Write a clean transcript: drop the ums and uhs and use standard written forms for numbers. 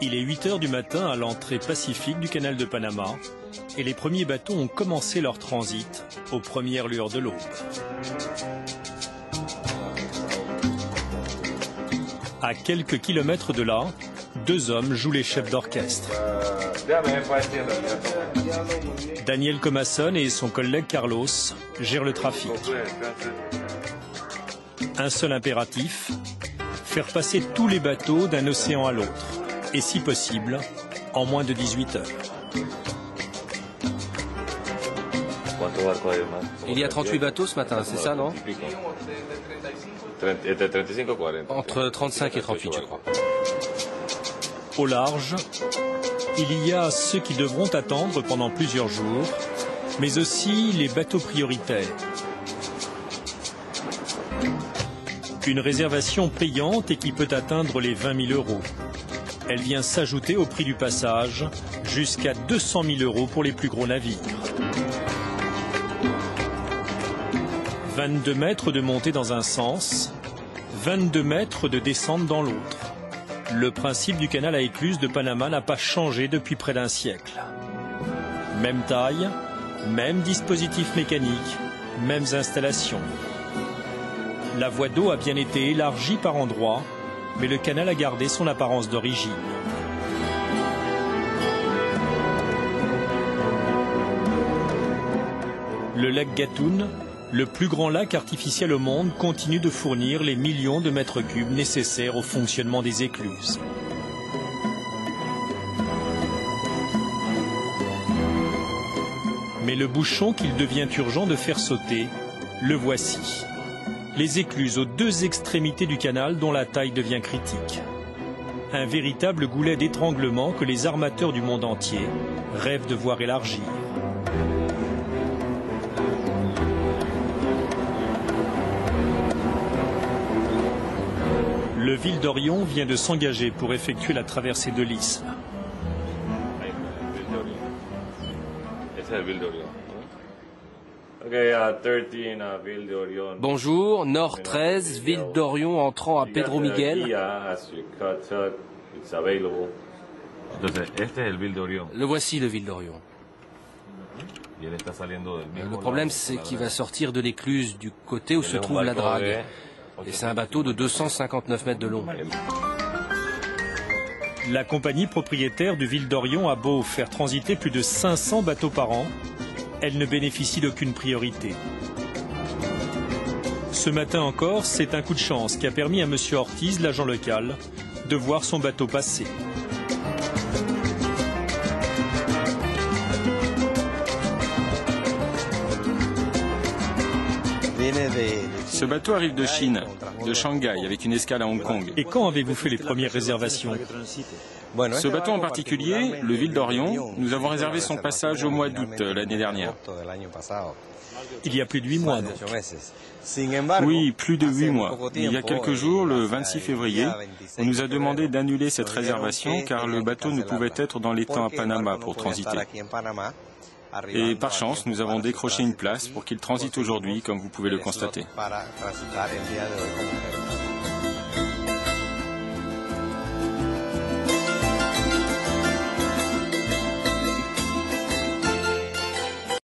Il est 8 h du matin à l'entrée pacifique du canal de Panama et les premiers bateaux ont commencé leur transit aux premières lueurs de l'aube. À quelques kilomètres de là, deux hommes jouent les chefs d'orchestre. Daniel Comasson et son collègue Carlos gèrent le trafic. Un seul impératif, faire passer tous les bateaux d'un océan à l'autre, et si possible, en moins de 18 heures. Il y a 38 bateaux ce matin, c'est ça, non? Entre 35 et 38, je crois. Au large, il y a ceux qui devront attendre pendant plusieurs jours, mais aussi les bateaux prioritaires. Une réservation payante et qui peut atteindre les 20 000 €. Elle vient s'ajouter au prix du passage, jusqu'à 200 000 € pour les plus gros navires. 22 mètres de montée dans un sens, 22 mètres de descente dans l'autre. Le principe du canal à écluse de Panama n'a pas changé depuis près d'un siècle. Même taille, même dispositif mécanique, mêmes installations. La voie d'eau a bien été élargie par endroits, mais le canal a gardé son apparence d'origine. Le lac Gatun, le plus grand lac artificiel au monde, continue de fournir les millions de mètres cubes nécessaires au fonctionnement des écluses. Mais le bouchon qu'il devient urgent de faire sauter, le voici. Les écluses aux deux extrémités du canal dont la taille devient critique. Un véritable goulet d'étranglement que les armateurs du monde entier rêvent de voir élargir. Le Ville d'Orion vient de s'engager pour effectuer la traversée de l'isthme. Bonjour, Nord 13, Ville d'Orion entrant à Pedro Miguel. Le voici, le Ville d'Orion. Le problème, c'est qu'il va sortir de l'écluse du côté où se trouve la drague. Et c'est un bateau de 259 mètres de long. La compagnie propriétaire du Ville d'Orion a beau faire transiter plus de 500 bateaux par an, elle ne bénéficie d'aucune priorité. Ce matin encore, c'est un coup de chance qui a permis à M. Ortiz, l'agent local, de voir son bateau passer. Ce bateau arrive de Chine, de Shanghai, avec une escale à Hong Kong. Et quand avez-vous fait les premières réservations? Ce bateau en particulier, le Ville d'Orion, nous avons réservé son passage au mois d'août l'année dernière. Il y a plus de 8 mois, donc. Oui, plus de 8 mois. Il y a quelques jours, le 26 février, on nous a demandé d'annuler cette réservation car le bateau ne pouvait être dans les temps à Panama pour transiter. Et par chance, nous avons décroché une place pour qu'il transite aujourd'hui, comme vous pouvez le constater.